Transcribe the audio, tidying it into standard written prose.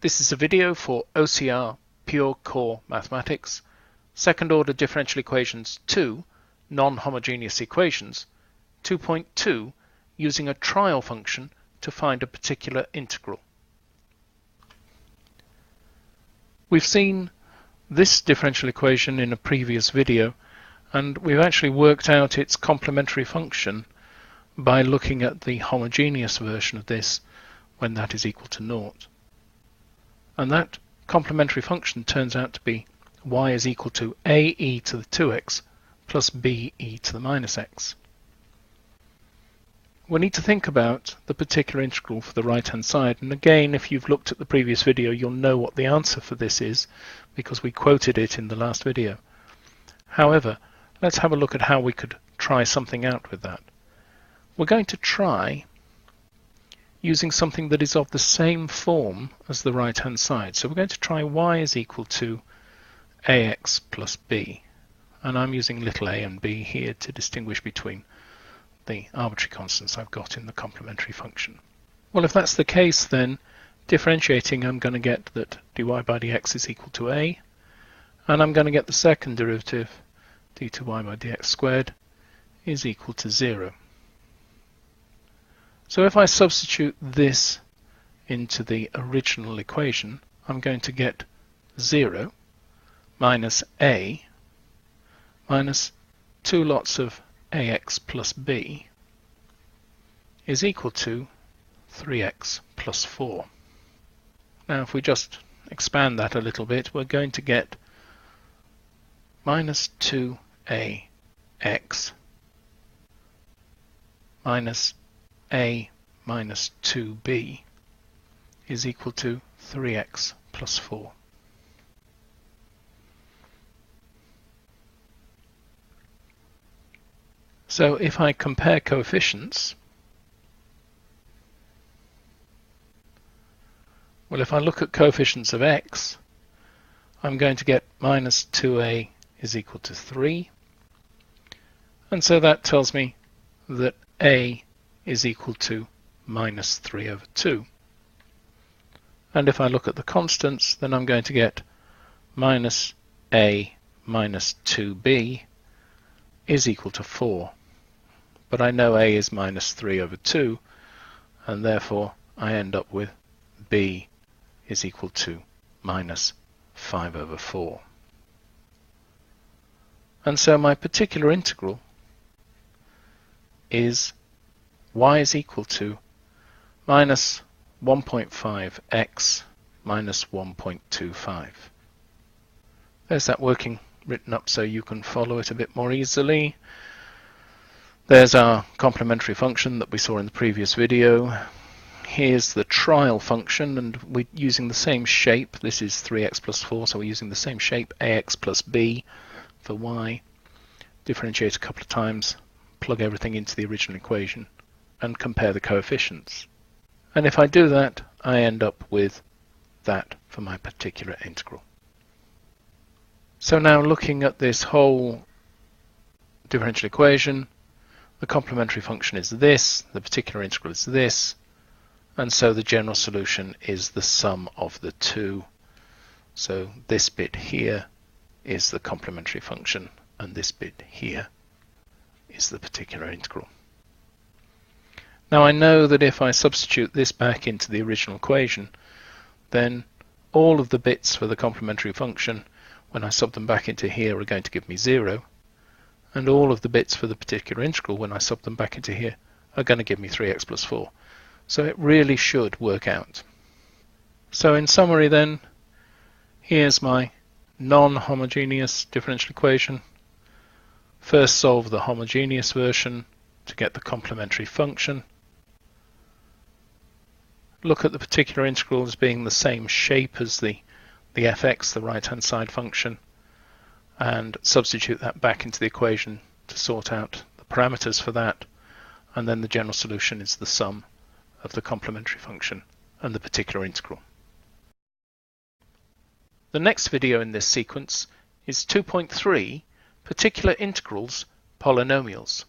This is a video for OCR Pure Core Mathematics, Second Order Differential Equations 2, Non-Homogeneous Equations, 2.2, using a trial function to find a particular integral. We've seen this differential equation in a previous video, and we've actually worked out its complementary function by looking at the homogeneous version of this when that is equal to naught. And that complementary function turns out to be y is equal to ae to the 2x plus be to the minus x. We need to think about the particular integral for the right hand side, and again, if you've looked at the previous video, you'll know what the answer for this is because we quoted it in the last video. However, let's have a look at how we could try something out with that. We're going to try using something that is of the same form as the right hand side. So we're going to try y is equal to ax plus b, and I'm using little a and b here to distinguish between the arbitrary constants I've got in the complementary function. Well, if that's the case, then differentiating, I'm going to get that dy by dx is equal to a, and I'm going to get the second derivative, d2y by dx squared, is equal to 0. So if I substitute this into the original equation, I'm going to get 0 minus a minus 2 lots of ax plus b is equal to 3x plus 4. Now if we just expand that a little bit, we're going to get minus 2ax minus a minus 2b is equal to 3x plus 4. So if I compare coefficients, well, if I look at coefficients of x, I'm going to get minus 2a is equal to 3, and so that tells me that a is equal to minus 3 over 2. And if I look at the constants, then I'm going to get minus a minus 2b is equal to 4. But I know a is minus 3 over 2, and therefore I end up with b is equal to minus 5 over 4. And so my particular integral is y is equal to minus 1.5x minus 1.25. There's that working written up so you can follow it a bit more easily. There's our complementary function that we saw in the previous video. Here's the trial function, and we're using the same shape. This is 3x plus 4, so we're using the same shape, ax plus b for y. Differentiate a couple of times, plug everything into the original equation, and compare the coefficients. And if I do that, I end up with that for my particular integral. So now looking at this whole differential equation, the complementary function is this, the particular integral is this, and so the general solution is the sum of the two. So this bit here is the complementary function, and this bit here is the particular integral. Now I know that if I substitute this back into the original equation, then all of the bits for the complementary function, when I sub them back into here, are going to give me 0, and all of the bits for the particular integral, when I sub them back into here, are going to give me 3x plus 4. So it really should work out. So in summary then, here's my non-homogeneous differential equation. First solve the homogeneous version to get the complementary function. Look at the particular integral as being the same shape as the fx, the right hand side function, and substitute that back into the equation to sort out the parameters for that, and then the general solution is the sum of the complementary function and the particular integral. The next video in this sequence is 2.3, Particular Integrals, Polynomials.